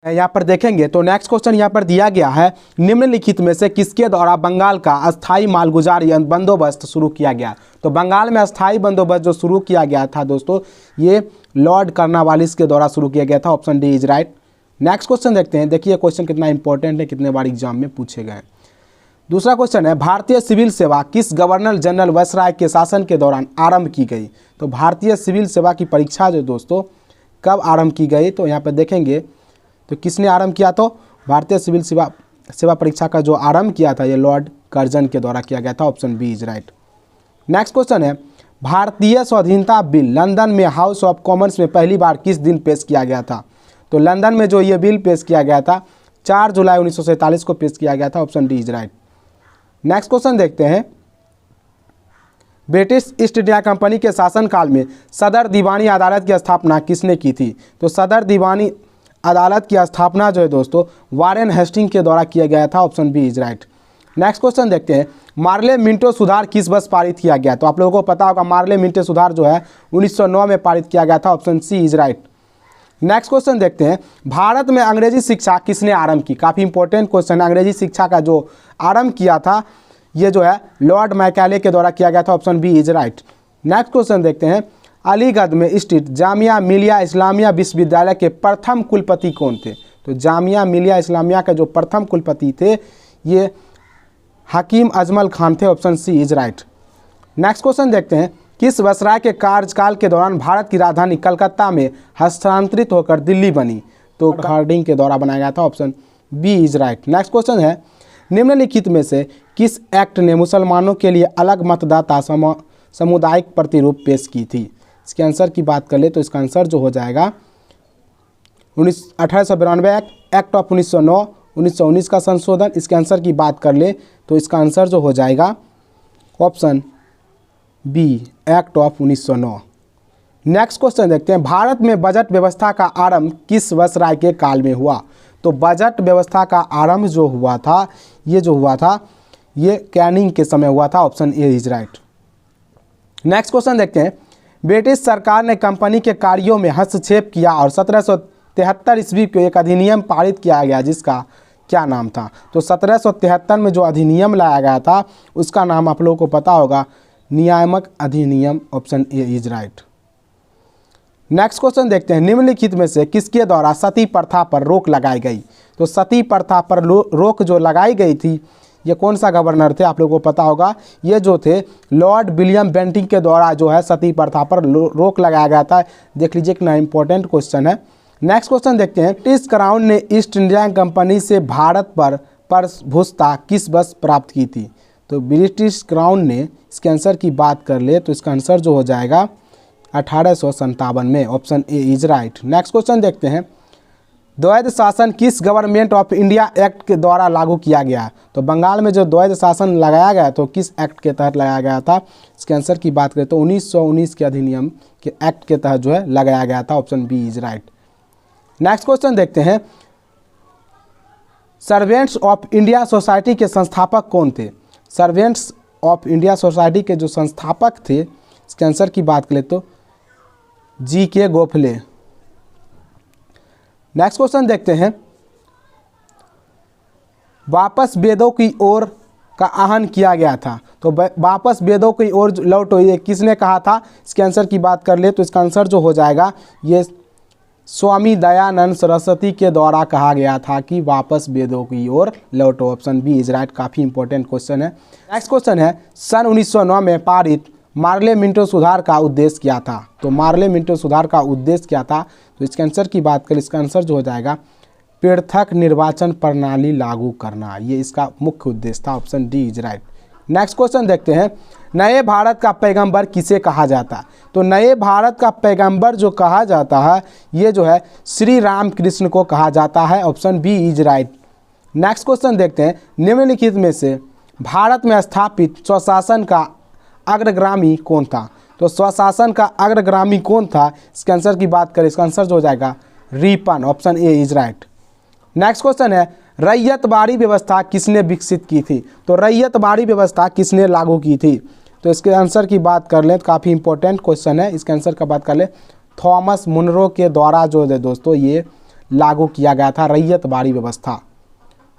यहाँ पर देखेंगे तो नेक्स्ट क्वेश्चन यहाँ पर दिया गया है, निम्नलिखित में से किसके द्वारा बंगाल का अस्थाई मालगुजारी बंदोबस्त शुरू किया गया। तो बंगाल में अस्थाई बंदोबस्त जो शुरू किया गया था दोस्तों, ये लॉर्ड कर्नवालिस के द्वारा शुरू किया गया था। Option D is right. Next question देखते हैं, देखिए क्वेश्चन कितना इंपॉर्टेंट है, कितने बार एग्जाम में पूछे गए। दूसरा क्वेश्चन है, भारतीय सिविल सेवा किस गवर्नर जनरल वायसराय के शासन के दौरान आरंभ की गई। तो भारतीय सिविल सेवा की परीक्षा जो दोस्तों कब आरंभ की गई, तो यहाँ पर देखेंगे तो किसने आरंभ किया। तो भारतीय सिविल सेवा परीक्षा का जो आरंभ किया था ये लॉर्ड कर्जन के द्वारा किया गया था। Option B is right. Next question है, भारतीय स्वाधीनता बिल लंदन में हाउस ऑफ कॉमन्स में पहली बार किस दिन पेश किया गया था। तो लंदन में जो ये बिल पेश किया गया था 4 जुलाई 1947 को पेश किया गया था। Option D is right. Next question देखते हैं, ब्रिटिश ईस्ट इंडिया कंपनी के शासनकाल में सदर दीवानी अदालत की स्थापना किसने की थी। तो सदर दीवानी अदालत की स्थापना जो है दोस्तों वारेन हेस्टिंग के द्वारा किया गया था। Option B is right. Next question देखते हैं, मार्ले मिंटो सुधार किस वर्ष पारित किया गया। तो आप लोगों को पता होगा मार्ले मिंटो सुधार जो है 1909 में पारित किया गया था। Option C is right. Next question देखते हैं, भारत में अंग्रेजी शिक्षा किसने आरंभ की। काफ़ी इंपॉर्टेंट क्वेश्चन है। अंग्रेजी शिक्षा का जो आरंभ किया था ये जो है लॉर्ड मैकाले के द्वारा किया गया था। Option B is right. Next question देखते हैं, अलीगढ़ में स्थित जामिया मिलिया इस्लामिया विश्वविद्यालय के प्रथम कुलपति कौन थे। तो जामिया मिलिया इस्लामिया के जो प्रथम कुलपति थे ये हकीम अजमल खान थे। Option C is right. Next question देखते हैं, किस वायसराय के कार्यकाल के दौरान भारत की राजधानी कलकत्ता में हस्तांतरित होकर दिल्ली बनी। तो हार्डिंग के द्वारा बनाया गया था। Option B is right. Next question है, निम्नलिखित में से किस एक्ट ने मुसलमानों के लिए अलग मतदाता सामुदायिक प्रतिरूप पेश की थी। इसके आंसर की बात कर ले तो इसका आंसर जो हो जाएगा 1892 एक्ट ऑफ 1909, 1919 का संशोधन। इसके आंसर की बात कर ले तो इसका आंसर जो हो जाएगा option B act of 1909। Next question देखते हैं, भारत में बजट व्यवस्था का आरंभ किस वायसराय के काल में हुआ। तो बजट व्यवस्था का आरंभ जो हुआ था ये कैनिंग के समय हुआ था। Option A is right. Next question देखते हैं, ब्रिटिश सरकार ने कंपनी के कार्यों में हस्तक्षेप किया और 1773 ईस्वी को एक अधिनियम पारित किया गया जिसका क्या नाम था। तो 1773 में जो अधिनियम लाया गया था उसका नाम आप लोगों को पता होगा, नियामक अधिनियम। Option A is right. Next question देखते हैं, निम्नलिखित में से किसके द्वारा सती प्रथा पर रोक लगाई गई। तो सती प्रथा पर रोक जो लगाई गई थी ये कौन सा गवर्नर थे, आप लोगों को पता होगा, ये जो थे लॉर्ड विलियम बेंटिंग के द्वारा जो है सती प्रथा पर रोक लगाया गया था। देख लीजिए कितना इंपॉर्टेंट क्वेश्चन है। नेक्स्ट क्वेश्चन देखते हैं, ब्रिटिश क्राउन ने ईस्ट इंडिया कंपनी से भारत पर प्रभुता किस वर्ष प्राप्त की थी। तो ब्रिटिश क्राउन ने, इसके आंसर की बात कर ले तो इसका आंसर जो हो जाएगा 1857 में। Option A is right. Next question देखते हैं, द्वैध शासन किस गवर्नमेंट ऑफ इंडिया एक्ट के द्वारा लागू किया गया। तो बंगाल में जो द्वैध शासन लगाया गया तो किस एक्ट के तहत लगाया गया था। इसके आंसर की बात करें तो 1919 के अधिनियम के एक्ट के तहत जो है लगाया गया था। Option B is right. Next question देखते हैं, सर्वेंट्स ऑफ इंडिया सोसाइटी के संस्थापक कौन थे। सर्वेंट्स ऑफ इंडिया सोसाइटी के जो संस्थापक थे इसके आंसर की बात करें तो जी के गोखले। नेक्स्ट क्वेश्चन देखते हैं, वापस वेदों की ओर का आह्वान किया गया था। तो वापस वेदों की ओर लौटो ये किसने कहा था। इसके आंसर की बात कर ले तो इसका आंसर जो हो जाएगा ये स्वामी दयानंद सरस्वती के द्वारा कहा गया था कि वापस वेदों की ओर लौटो। Option B is right. काफ़ी इंपॉर्टेंट क्वेश्चन है। नेक्स्ट क्वेश्चन है, सन 1909 में पारित मार्ले मिंटो सुधार का उद्देश्य क्या था। तो मार्ले मिंटो सुधार का उद्देश्य क्या था। तो इसके आंसर की बात करें, इसका आंसर जो हो जाएगा पृथक निर्वाचन प्रणाली लागू करना, ये इसका मुख्य उद्देश्य था। Option D is right. Next question देखते हैं, नए भारत का पैगंबर किसे कहा जाता है। तो नए भारत का पैगंबर जो कहा जाता है ये जो है श्री राम कृष्ण को कहा जाता है। Option B is right. Next question देखते हैं, निम्नलिखित में से भारत में स्थापित स्वशासन का अग्रगामी कौन था। तो स्वशासन का अग्रगामी कौन था, इसके आंसर की बात करें, इसका आंसर जो हो जाएगा Ripon. Option A is right. Next question है, रैयतवाड़ी व्यवस्था किसने विकसित की थी। तो रैयतवाड़ी व्यवस्था किसने लागू की थी। तो इसके आंसर की बात कर लें तो काफ़ी इंपॉर्टेंट क्वेश्चन है। इसके आंसर का बात कर ले, थॉमस मुनरो के द्वारा जो है दोस्तों ये लागू किया गया था रैयतवाड़ी व्यवस्था।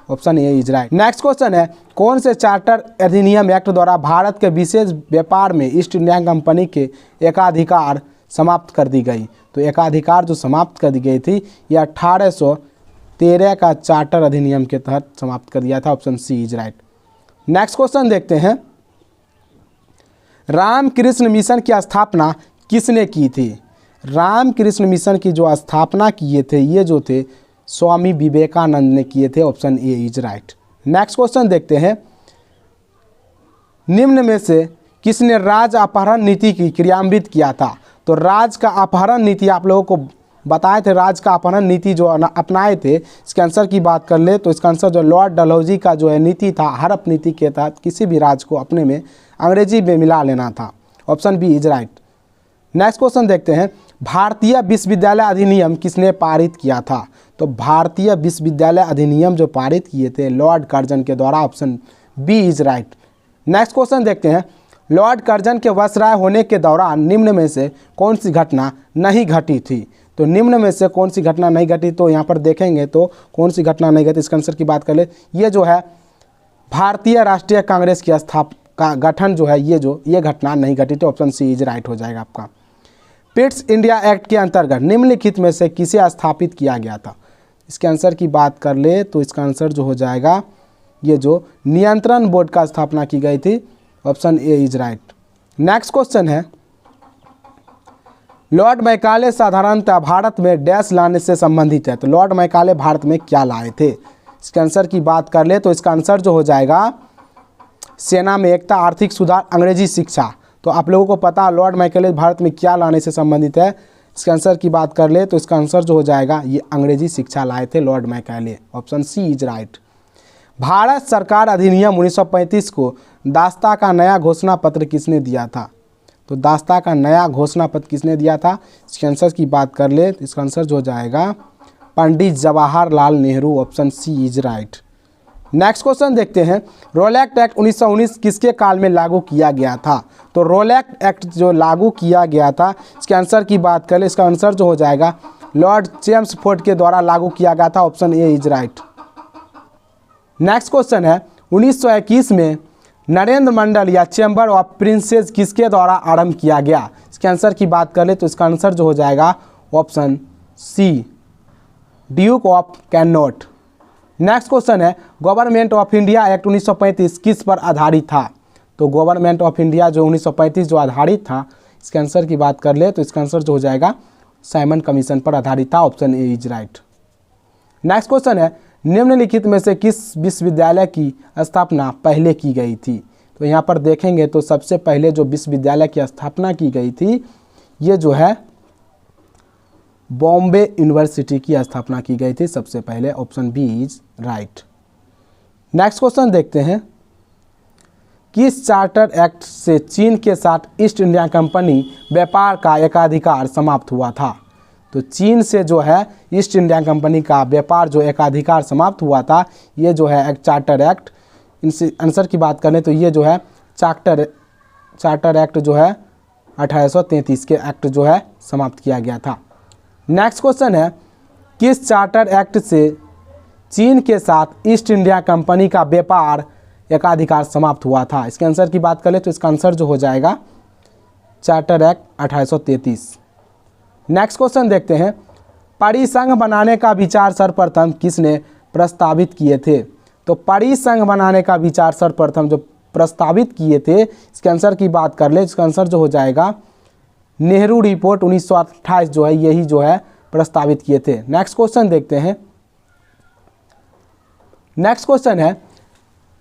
Option A is right. Next question है, कौन से चार्टर अधिनियम एक्ट द्वारा भारत के विशेष व्यापार में ईस्ट इंडिया कंपनी के एकाधिकार समाप्त कर दी गई? तो एकाधिकार जो समाप्त कर दी गई थी ये 1813 का चार्टर अधिनियम के तहत समाप्त कर दिया था। Option C is right. Next question देखते हैं, रामकृष्ण मिशन की स्थापना किसने की थी? रामकृष्ण मिशन की जो स्थापना किए थे ये जो थे स्वामी विवेकानंद ने किए थे। Option A is right. Next question देखते हैं, निम्न में से किसने राज्य अपहरण नीति की क्रियान्वित किया था? तो राज्य का अपहरण नीति आप लोगों को बताए थे, राज्य का अपहरण नीति जो अपनाए थे, इसके आंसर की बात कर ले तो इसका आंसर जो लॉर्ड डलहौजी का जो है नीति था, हड़प नीति के तहत किसी भी राज्य को अपने में अंग्रेजी में मिला लेना था। Option B is right. Next question देखते हैं, भारतीय विश्वविद्यालय अधिनियम किसने पारित किया था? तो भारतीय विश्वविद्यालय अधिनियम जो पारित किए थे लॉर्ड कर्जन के द्वारा। Option B is right. Next question देखते हैं, लॉर्ड कर्जन के वायसराय होने के दौरान निम्न में से कौन सी घटना नहीं घटी थी? तो निम्न में से कौन सी घटना नहीं घटी? तो यहाँ पर देखेंगे तो कौन सी घटना नहीं घटी, इसका आंसर की बात कर ले, ये जो है भारतीय राष्ट्रीय कांग्रेस की का गठन जो है ये घटना नहीं घटी। तो ऑप्शन सी इज राइट हो जाएगा आपका। पिट्स इंडिया एक्ट के अंतर्गत निम्नलिखित में से किसे स्थापित किया गया था? इसके आंसर की बात कर ले तो इसका आंसर जो हो जाएगा ये जो नियंत्रण बोर्ड का स्थापना की गई थी। Option A is right. Next question है, लॉर्ड मैकाले साधारणतः भारत में डैश लाने से संबंधित है। तो लॉर्ड मैकाले भारत में क्या लाए थे? इसके आंसर की बात कर ले तो इसका आंसर जो हो जाएगा सेना में एकता, आर्थिक सुधार, अंग्रेजी शिक्षा। तो आप लोगों को पता लॉर्ड मैकाले भारत में क्या लाने से संबंधित है, इसके आंसर की बात कर ले तो इसका आंसर जो हो जाएगा ये अंग्रेजी शिक्षा लाए थे Lord Macaulay. Option C is right. Bharat सरकार अधिनियम 1935 को दास्ता का नया घोषणा पत्र किसने दिया था? तो दास्ता का नया घोषणा पत्र किसने दिया था? इसके आंसर की बात कर ले तो इसका आंसर जो हो जाएगा Pandit Jawaharlal Nehru. Option C is right. Next question देखते हैं, रोलैक्ट एक्ट 1919 किसके काल में लागू किया गया था? तो रोलैक्ट एक्ट जो लागू किया गया था इसके आंसर की बात करें, इसका आंसर जो हो जाएगा लॉर्ड चेम्सफोर्ड के द्वारा लागू किया गया था। Option A is right. Next question है, 1921 में नरेंद्र मंडल या चैम्बर ऑफ प्रिंसेस किसके द्वारा आरंभ किया गया? इसके आंसर की बात करें तो इसका आंसर जो हो जाएगा option C Duke of Connaught. Next question है, गवर्नमेंट ऑफ इंडिया एक्ट 1935 किस पर आधारित था? तो गवर्नमेंट ऑफ इंडिया जो 1935 जो आधारित था, इसके आंसर की बात कर ले तो इसका आंसर जो हो जाएगा साइमन कमीशन पर आधारित था। Option A is right. Next question है, निम्नलिखित में से किस विश्वविद्यालय की स्थापना पहले की गई थी? तो यहाँ पर देखेंगे तो सबसे पहले जो विश्वविद्यालय की स्थापना की गई थी ये जो है बॉम्बे यूनिवर्सिटी की स्थापना की गई थी सबसे पहले। Option B is right. Next question देखते हैं, किस चार्टर एक्ट से चीन के साथ ईस्ट इंडिया कंपनी व्यापार का एकाधिकार समाप्त हुआ था? तो चीन से जो है ईस्ट इंडिया कंपनी का व्यापार जो एकाधिकार समाप्त हुआ था ये जो है एक चार्टर एक्ट। इनसे आंसर की बात करें तो ये जो है चार्टर एक्ट जो है 1833 के एक्ट जो है समाप्त किया गया था। नेक्स्ट क्वेश्चन है, किस चार्टर एक्ट से चीन के साथ ईस्ट इंडिया कंपनी का व्यापार एकाधिकार समाप्त हुआ था? इसके आंसर की बात करें तो इसका आंसर जो हो जाएगा चार्टर एक्ट 1833। नेक्स्ट क्वेश्चन देखते हैं, परिसंघ बनाने का विचार सर्वप्रथम किसने प्रस्तावित किए थे? तो परिसंघ बनाने का विचार सर्वप्रथम जो प्रस्तावित किए थे इसके आंसर की बात कर ले, इसका आंसर जो हो जाएगा नेहरू रिपोर्ट 1928 जो है यही जो है प्रस्तावित किए थे। नेक्स्ट क्वेश्चन देखते हैं, नेक्स्ट क्वेश्चन है,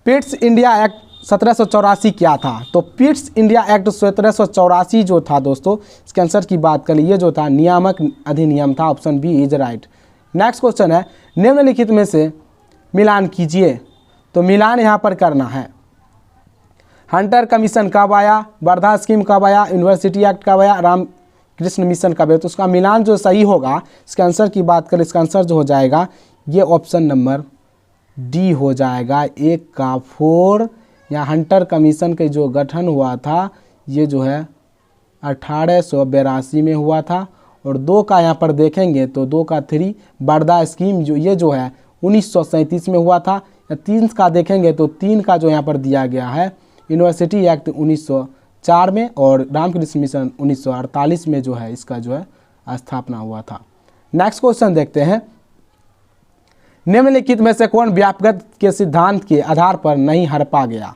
पिट्स इंडिया एक्ट 1784 क्या था? तो पिट्स इंडिया एक्ट 1784 जो था दोस्तों इसके आंसर की बात करें ये जो था नियामक अधिनियम था। Option B is right. Next question है, निम्नलिखित में से मिलान कीजिए। तो मिलान यहाँ पर करना है, हंटर कमीशन कब आया, वर्धा स्कीम कब आया, यूनिवर्सिटी एक्ट कब आया, रामकृष्ण मिशन कब आया? तो उसका मिलान जो सही होगा इसके आंसर की बात करें, इसका आंसर जो हो जाएगा ये ऑप्शन नंबर डी हो जाएगा, 1 का 4। या हंटर कमीशन के जो गठन हुआ था ये जो है 1882 में हुआ था और 2 का यहाँ पर देखेंगे तो 2 का 3 बरदा स्कीम जो ये जो है 1937 में हुआ था। या 3 का देखेंगे तो 3 का जो यहाँ पर दिया गया है यूनिवर्सिटी एक्ट 1904 में और रामकृष्ण मिशन 1948 में जो है इसका जो है स्थापना हुआ था। नेक्स्ट क्वेश्चन देखते हैं, निम्नलिखित में से कौन व्यापकता के सिद्धांत के आधार पर नहीं हड़पा गया।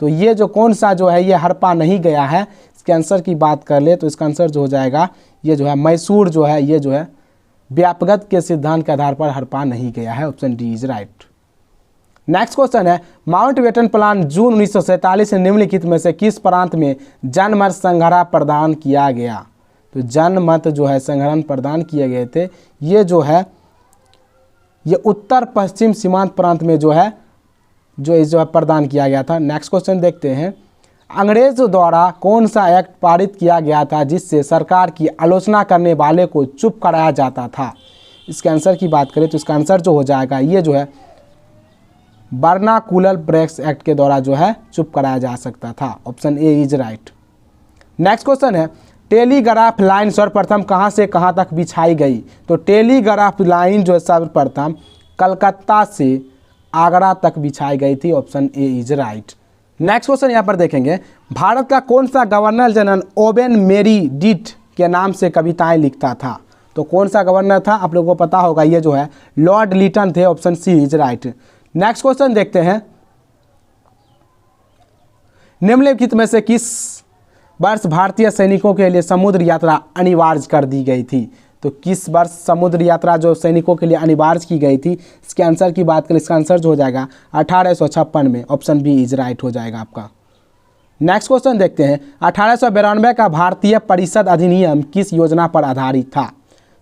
तो ये जो कौन सा जो है ये हड़पा नहीं गया है, इसके आंसर की बात कर ले तो इसका आंसर जो हो जाएगा ये जो है मैसूर जो है ये जो है व्यापकता के सिद्धांत के आधार पर हड़पा नहीं गया है। Option D is right. Next question है, माउंटबेटन प्लान जून 1947 में निम्नलिखित में से किस प्रांत में जनमत संग्रह प्रदान किया गया। तो जनमत जो है संग्रहण प्रदान किए गए थे ये जो है ये उत्तर पश्चिम सीमांत प्रांत में जो है प्रदान किया गया था। नेक्स्ट क्वेश्चन देखते हैं, अंग्रेजों द्वारा कौन सा एक्ट पारित किया गया था जिससे सरकार की आलोचना करने वाले को चुप कराया जाता था। इसके आंसर की बात करें तो इसका आंसर जो हो जाएगा ये जो है वर्नाकुलर ब्रेक्स एक्ट के द्वारा जो है चुप कराया जा सकता था। Option A is right. Next question है, टेलीग्राफ लाइन सर्वप्रथम कहाँ से कहाँ तक बिछाई गई। तो टेलीग्राफ लाइन जो है सर्वप्रथम कलकत्ता से आगरा तक बिछाई गई थी। Option A is right. Next question यहाँ पर देखेंगे, भारत का कौन सा गवर्नर जनरल ओवेन मेरी डिट के नाम से कविताएं लिखता था। तो कौन सा गवर्नर था आप लोगों को पता होगा, ये जो है लॉर्ड लिटन थे। Option C is right. Next question देखते हैं, निम्नलिखित में से किस वर्ष भारतीय सैनिकों के लिए समुद्र यात्रा अनिवार्य कर दी गई थी। तो किस वर्ष समुद्र यात्रा जो सैनिकों के लिए अनिवार्य की गई थी, इसके आंसर की बात करें इसका आंसर जो हो जाएगा 1856 में। ऑप्शन बी इज राइट हो जाएगा आपका। नेक्स्ट क्वेश्चन देखते हैं, 1892 का भारतीय परिषद अधिनियम किस योजना पर आधारित था।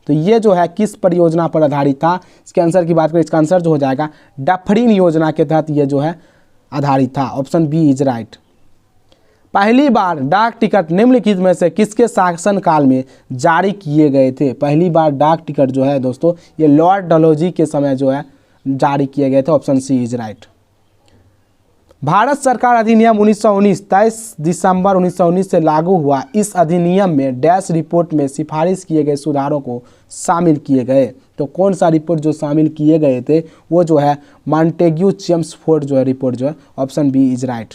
तो ये जो है किस परियोजना पर आधारित था, इसके आंसर की बात करें इसका आंसर जो हो जाएगा डफरिन योजना के तहत ये जो है आधारित था। Option B is right. पहली बार डाक टिकट निम्नलिखित में से किसके शासनकाल में जारी किए गए थे। पहली बार डाक टिकट जो है दोस्तों ये लॉर्ड डलहौजी के समय जो है जारी किए गए थे। Option C is right. Bharat सरकार अधिनियम 1919 23 दिसंबर 1919 से लागू हुआ। इस अधिनियम में डैश रिपोर्ट में सिफारिश किए गए सुधारों को शामिल किए गए। तो कौन सा रिपोर्ट जो शामिल किए गए थे वो जो है मॉन्टेग्यू चेम्सफोर्ड जो है रिपोर्ट जो है। Option B is right.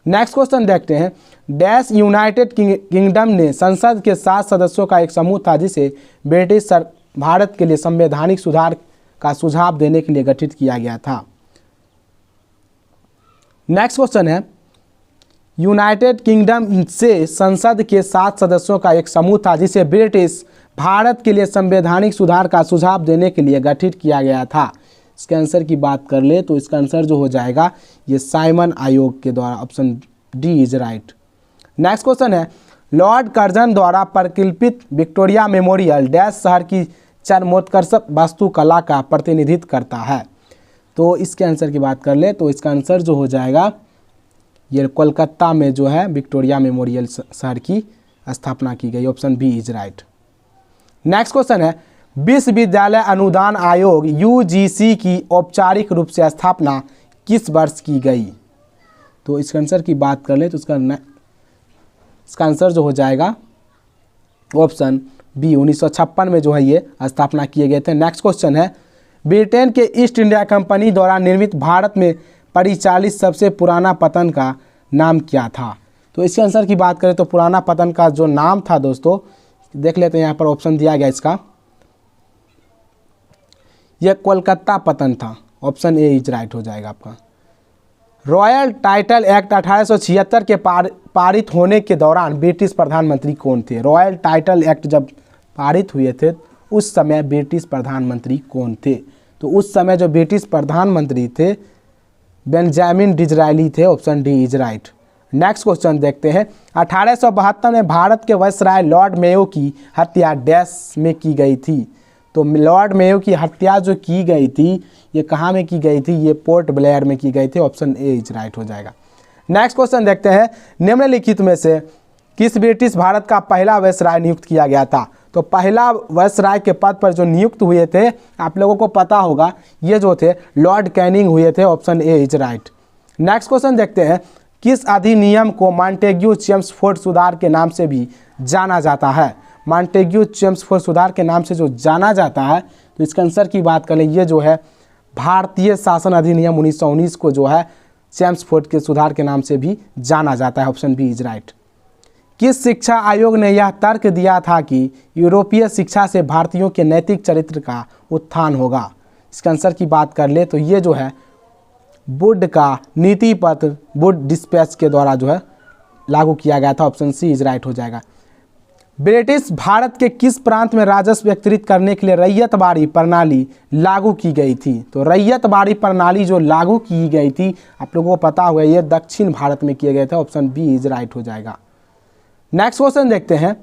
Next question देखते हैं, डैश यूनाइटेड किंगडम ने संसद के 7 सदस्यों का एक समूह था जिसे ब्रिटिश भारत के लिए संवैधानिक सुधार का सुझाव देने के लिए गठित किया गया था। नेक्स्ट क्वेश्चन है, यूनाइटेड किंगडम से संसद के 7 सदस्यों का एक समूह था जिसे ब्रिटिश भारत के लिए संवैधानिक सुधार का सुझाव देने के लिए गठित किया गया था। इसके आंसर की बात कर ले तो इसका आंसर जो हो जाएगा ये साइमन आयोग के द्वारा। Option D is right. Next question है, लॉर्ड कर्जन द्वारा परिकल्पित विक्टोरिया मेमोरियल डैश शहर की चरमोत्कर्षक वास्तुकला का प्रतिनिधित्व करता है। तो इसके आंसर की बात कर ले तो इसका आंसर जो हो जाएगा ये कोलकाता में जो है विक्टोरिया मेमोरियल शहर की स्थापना की गई। Option B is right. Next question है, विश्वविद्यालय अनुदान आयोग यूजीसी की औपचारिक रूप से स्थापना किस वर्ष की गई। तो इसका आंसर की बात कर ले तो इसका आंसर जो हो जाएगा ऑप्शन बी 1956 में जो है ये स्थापना किए गए थे। नेक्स्ट क्वेश्चन है, ब्रिटेन के ईस्ट इंडिया कंपनी द्वारा निर्मित भारत में परिचालित सबसे पुराना पतन का नाम क्या था। तो इसके आंसर की बात करें तो पुराना पतन का जो नाम था दोस्तों देख लेते हैं, यहाँ पर ऑप्शन दिया गया इसका, यह कोलकाता पतन था। ऑप्शन ए इज राइट हो जाएगा आपका। रॉयल टाइटल एक्ट 1876 के पारित होने के दौरान ब्रिटिश प्रधानमंत्री कौन थे। रॉयल टाइटल एक्ट जब पारित हुए थे उस समय ब्रिटिश प्रधानमंत्री कौन थे। तो उस समय जो ब्रिटिश प्रधानमंत्री थे बेंजामिन डिज़रायली थे। Option D is right. Next question देखते हैं, 1872 में भारत के वायसराय लॉर्ड मेयो की हत्या डैश में की गई थी। तो लॉर्ड मेयो की हत्या जो की गई थी ये कहाँ में की गई थी, ये पोर्ट ब्लेयर में की गई थी। ऑप्शन ए इज राइट हो जाएगा। नेक्स्ट क्वेश्चन देखते हैं, निम्नलिखित में से किस ब्रिटिश भारत का पहला वायसराय नियुक्त किया गया था। तो पहला वायसराय के पद पर जो नियुक्त हुए थे आप लोगों को पता होगा ये जो थे लॉर्ड कैनिंग हुए थे। Option A is right. Next question देखते हैं, किस अधिनियम को मॉन्टेग्यू चेम्सफोर्ड सुधार के नाम से भी जाना जाता है। मॉन्टेग्यू चेम्सफोर्ड सुधार के नाम से जो जाना जाता है, तो इसका आंसर की बात करें, ये जो है भारतीय शासन अधिनियम 1919 को जो है चेम्सफोर्ड के सुधार के नाम से भी जाना जाता है। Option B is right. किस शिक्षा आयोग ने यह तर्क दिया था कि यूरोपीय शिक्षा से भारतीयों के नैतिक चरित्र का उत्थान होगा? इसका आंसर की बात कर ले तो ये जो है वुड का नीति पत्र, वुड डिस्पैच के द्वारा जो है लागू किया गया था। ऑप्शन सी इज राइट हो जाएगा। ब्रिटिश भारत के किस प्रांत में राजस्व एकत्रित करने के लिए रैयतबाड़ी प्रणाली लागू की गई थी? तो रैयतबाड़ी प्रणाली जो लागू की गई थी, आप लोगों को पता होगा, ये दक्षिण भारत में किए गए थे। ऑप्शन बी इज राइट हो जाएगा। नेक्स्ट क्वेश्चन देखते हैं,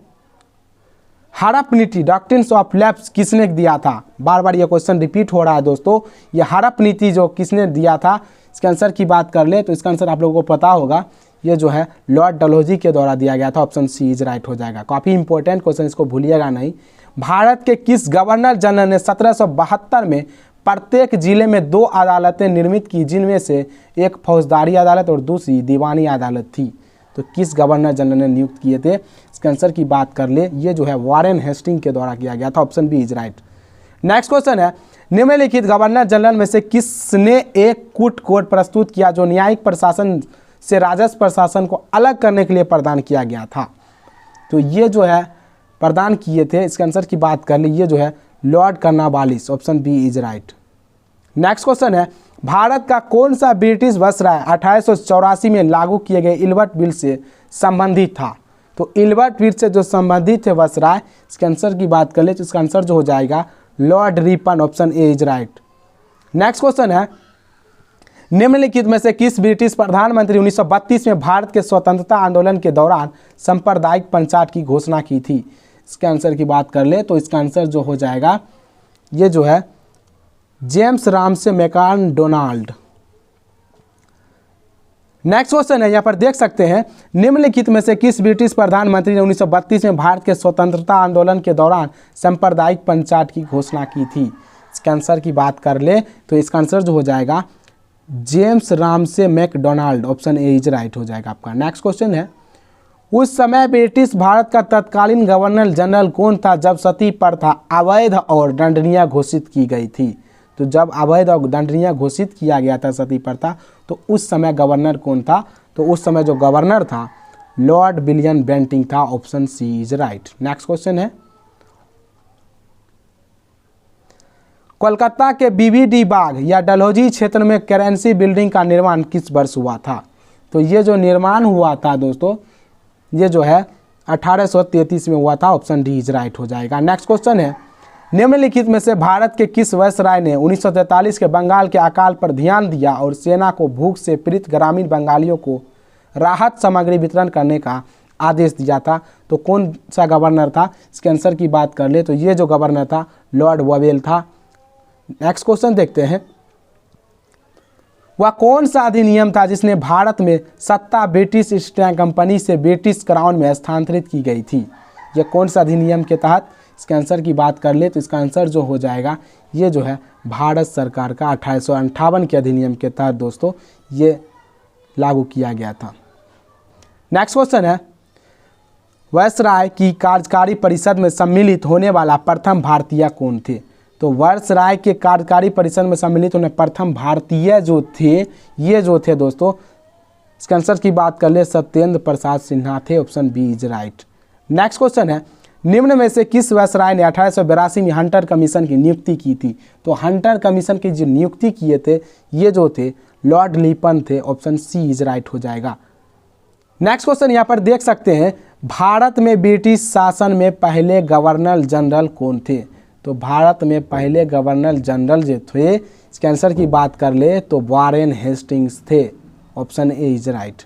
हड़प डॉक्ट्रिन्स ऑफ लैप्स किसने दिया था? बार बार ये क्वेश्चन रिपीट हो रहा है दोस्तों। ये हड़प नीति जो किसने दिया था, इसके आंसर की बात कर ले तो इसका आंसर आप लोगों को पता होगा, ये जो है लॉर्ड डलहौजी के द्वारा दिया गया था। ऑप्शन सी इज राइट हो जाएगा। काफ़ी इंपॉर्टेंट क्वेश्चन, इसको भूलिएगा नहीं। भारत के किस गवर्नर जनरल ने 1772 में प्रत्येक जिले में 2 अदालतें निर्मित की, जिनमें से एक फौजदारी अदालत और दूसरी दीवानी अदालत थी? तो किस गवर्नर जनरल ने नियुक्त किए थे? इसके आंसर की बात कर ले, ये जो है वॉरेन हेस्टिंग के द्वारा किया गया था। Option B is right. Next question है, निम्नलिखित गवर्नर जनरल में से किसने एक कूट कोड प्रस्तुत किया जो न्यायिक प्रशासन से राजस्व प्रशासन को अलग करने के लिए प्रदान किया गया था? तो ये जो है प्रदान किए थे, इसके आंसर की बात कर ले, ये जो है Lord Cornwallis. Option B is right. Next question है, भारत का कौन सा ब्रिटिश वायसराय 1884 में लागू किए गए इल्बर्ट बिल से संबंधित था? तो इल्बर्ट बिल से जो संबंधित थे वायसराय, इसके आंसर की बात कर ले तो इसका आंसर जो हो जाएगा Lord Ripon. Option A is right. Next question है, निम्नलिखित में से किस ब्रिटिश प्रधानमंत्री 1932 में भारत के स्वतंत्रता आंदोलन के दौरान सांप्रदायिक पंचायत की घोषणा की थी? इसके आंसर की बात कर ले तो इसका आंसर जो हो जाएगा, ये जो है James Ramsay McDonald. Next question है, यहाँ पर देख सकते हैं, निम्नलिखित में से किस ब्रिटिश प्रधानमंत्री ने 1932 में भारत के स्वतंत्रता आंदोलन के दौरान सांप्रदायिक पंचायत की घोषणा की थी? इसके आंसर की बात कर ले तो इसका आंसर जो हो जाएगा James Ramsay McDonald. Option A is right हो जाएगा आपका। नेक्स्ट क्वेश्चन है, उस समय ब्रिटिश भारत का तत्कालीन गवर्नर जनरल कौन था जब सती प्रथा अवैध और दंडनीय घोषित की गई थी? तो जब अवैध और दंडनीय घोषित किया गया था सती प्रथा, तो उस समय गवर्नर कौन था? तो उस समय जो गवर्नर था लॉर्ड विलियम बेंटिंग था। Option C is right. Next question है, कोलकाता के बीबीडी बाग या डलहौजी क्षेत्र में करेंसी बिल्डिंग का निर्माण किस वर्ष हुआ था? तो ये जो निर्माण हुआ था दोस्तों, ये जो है 1833 में हुआ था। ऑप्शन डी इज राइट हो जाएगा। नेक्स्ट क्वेश्चन है, निम्नलिखित में से भारत के किस वायसराय ने 1943 के बंगाल के अकाल पर ध्यान दिया और सेना को भूख से पीड़ित ग्रामीण बंगालियों को राहत सामग्री वितरण करने का आदेश दिया था? तो कौन सा गवर्नर था? इसके आंसर की बात कर ले तो ये जो गवर्नर था लॉर्ड वेवेल था। नेक्स्ट क्वेश्चन देखते हैं, वह कौन सा अधिनियम था जिसने भारत में सत्ता ब्रिटिश ईस्ट इंडिया कंपनी से ब्रिटिश क्राउन में स्थानांतरित की गई थी? यह कौन सा अधिनियम के तहत? इसके आंसर की बात कर ले तो इसका आंसर जो हो जाएगा, ये जो है भारत सरकार का 1858 के अधिनियम के तहत दोस्तों ये लागू किया गया था। नेक्स्ट क्वेश्चन है, वायसराय की कार्यकारी परिषद में सम्मिलित होने वाला प्रथम भारतीय कौन थे? तो वायसराय के कार्यकारी परिषद में सम्मिलित होने प्रथम भारतीय जो थे, ये जो थे दोस्तों, इसके आंसर की बात कर ले सत्येंद्र प्रसाद सिन्हा थे। Option B is right. Next question है, निम्न में से किस वायसराय ने 1882 में हंटर कमीशन की नियुक्ति की थी? तो हंटर कमीशन की जो नियुक्ति किए थे, ये जो थे लॉर्ड लिपन थे। ऑप्शन सी इज राइट हो जाएगा। नेक्स्ट क्वेश्चन यहाँ पर देख सकते हैं, भारत में ब्रिटिश शासन में पहले गवर्नर जनरल कौन थे? तो भारत में पहले गवर्नर जनरल जो थे, इसके आंसर की बात कर ले तो वॉरेन हेस्टिंग्स थे। Option A is right.